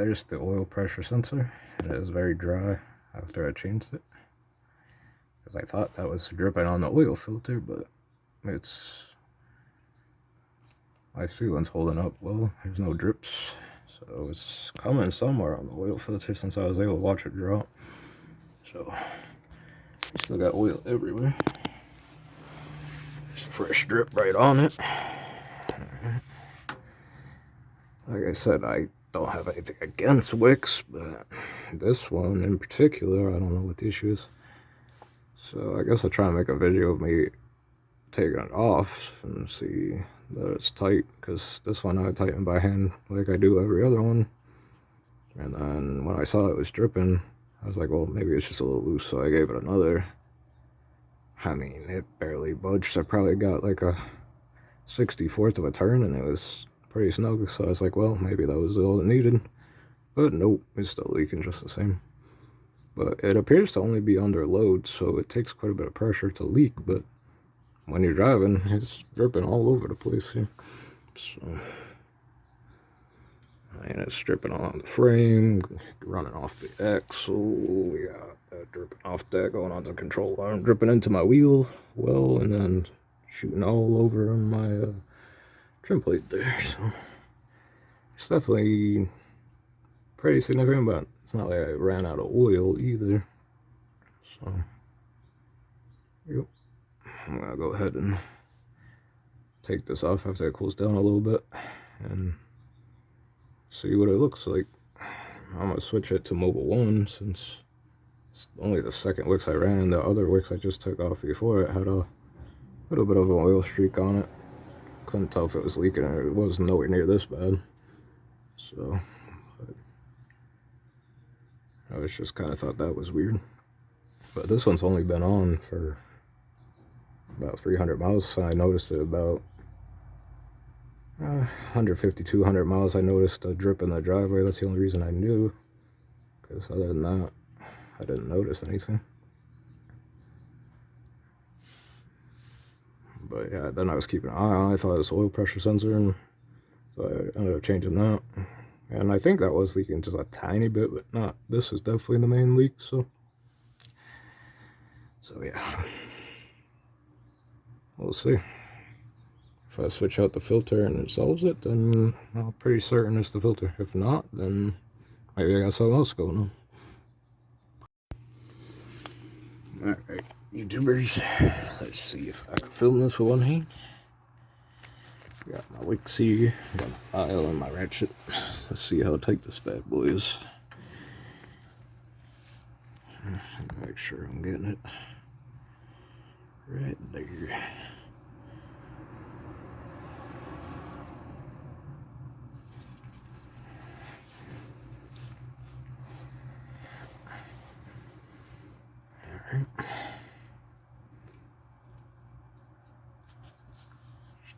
noticed the oil pressure sensor, and it was very dry after I changed it. Because I thought that was dripping on the oil filter, but my sealant's holding up well. There's no drips. So it's coming somewhere on the oil filter since I was able to watch it drop. So, we still got oil everywhere. There's a fresh drip right on it. Like I said, I don't have anything against wicks, but this one in particular, I don't know what the issue is. So I guess I'll try and make a video of me taking it off and see that it's tight, because this one I tighten by hand like I do every other one. And then when I saw it was dripping, I was like, well, maybe it's just a little loose, so I gave it another. I mean, it barely budged. I probably got like a 64th of a turn, and it was pretty snug, so I was like, well, maybe that was all it needed. But nope, it's still leaking just the same. But it appears to only be under load, so it takes quite a bit of pressure to leak, but when you're driving, it's dripping all over the place here. So, and it's dripping on the frame, running off the axle. We got that dripping off that, going on the control arm, dripping into my wheel well, and then shooting all over on my trim plate there. So it's definitely pretty significant, but it's not like I ran out of oil either. So, yep. I'm gonna go ahead and take this off after it cools down a little bit and see what it looks like. I'm gonna switch it to Mobile 1 since it's only the second wicks I ran. The other wicks I just took off before it had a little bit of an oil streak on it. Couldn't tell if it was leaking or it was nowhere near this bad. So I was just kind of thought that was weird. But this one's only been on for about 300 miles, so I noticed it about 150, 200 miles. I noticed a drip in the driveway. That's the only reason I knew, because other than that, I didn't notice anything. But yeah, then I was keeping an eye on it. I thought it was oil pressure sensor, and so I ended up changing that. And I think that was leaking just a tiny bit, but not. This is definitely the main leak, so yeah. We'll see. If I switch out the filter and it solves it, then I'm pretty certain it's the filter. If not, then maybe I got something else going on. Alright, YouTubers, let's see if I can film this with one hand. Got my wicks here, got my file and my ratchet. Let's see how tight this bad boy is. Make sure I'm getting it right there.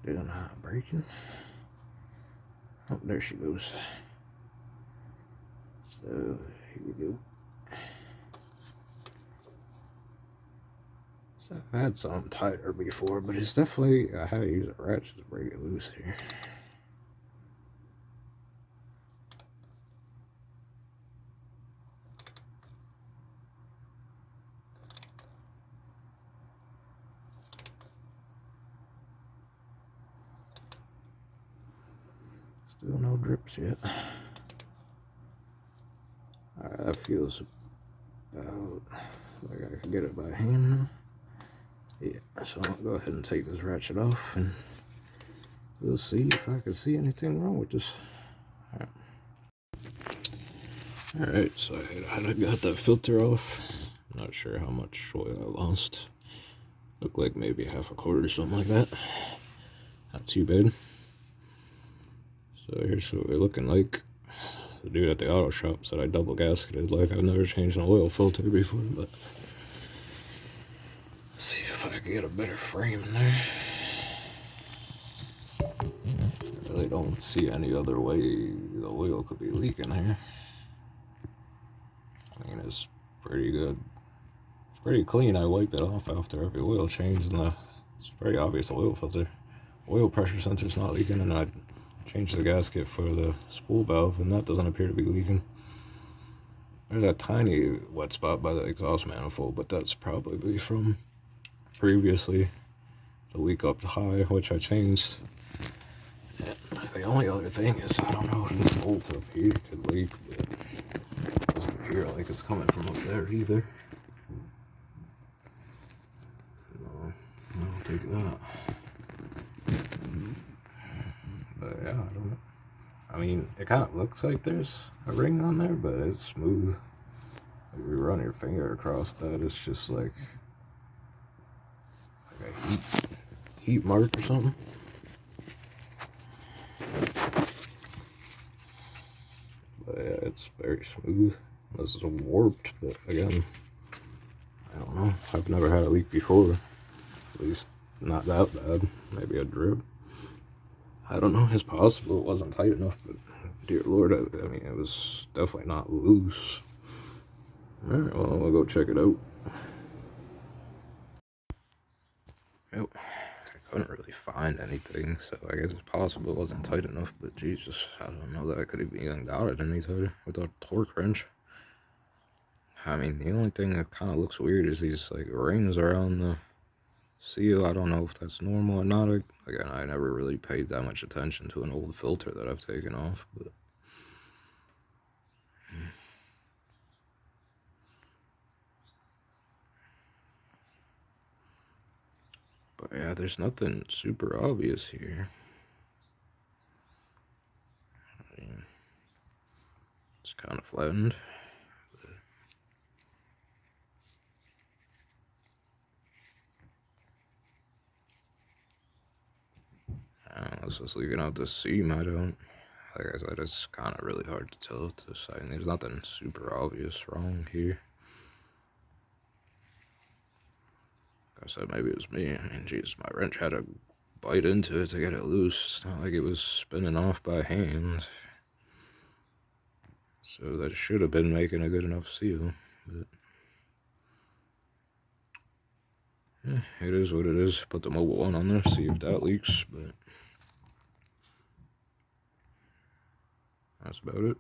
Still not breaking. Oh, there she goes. So, here we go. So I've had something tighter before, but it's definitely, I had to use a ratchet to break it loose here. Still no drips yet. Alright, that feels about like I can get it by hand now. Yeah, so I'll go ahead and take this ratchet off and we'll see if I can see anything wrong with this. Alright, so I got that filter off. Not sure how much oil I lost. Looked like maybe half a quarter or something like that. Not too bad. So here's what we're looking like. The dude at the auto shop said I double gasketed, like I've never changed an oil filter before, but let's see if I can get a better frame in there. I really don't see any other way the oil could be leaking here. I mean, it's pretty good. It's pretty clean. I wipe it off after every oil change, and it's very obvious the oil filter, oil pressure sensor's not leaking, and I Changed the gasket for the spool valve, and that doesn't appear to be leaking. There's a tiny wet spot by the exhaust manifold, but that's probably from previously the leak up high, which I changed. And the only other thing is, I don't know if this bolt up here could leak, but it doesn't appear like it's coming from up there either. No, I don't think that. But yeah, I don't know. I mean, it kind of looks like there's a ring on there, but it's smooth. If you run your finger across that, it's just like a heat mark or something. But yeah, it's very smooth. This is warped, but again, I don't know. I've never had a leak before. At least not that bad. Maybe a drip. I don't know. It's possible it wasn't tight enough, but dear Lord, I mean, it was definitely not loose. Alright, well, we'll go check it out. Yep. I couldn't really find anything, so I guess it's possible it wasn't tight enough, but Jesus, I don't know that I could have even got it any tighter without a torque wrench. I mean, the only thing that kind of looks weird is these, like, rings around the seal. I don't know if that's normal or not. Again, I never really paid that much attention to an old filter that I've taken off, but... But yeah, there's nothing super obvious here. I mean, it's kind of flattened. Unless it's leaking out the seam, I don't. Like I said, it's kind of really hard to tell to say. There's nothing super obvious wrong here. Like I said, maybe it was me. I mean, geez, my wrench had to bite into it to get it loose. It's not like it was spinning off by hand. So that should have been making a good enough seal. But yeah, it is what it is. Put the mobile one on there, see if that leaks. But that's about it.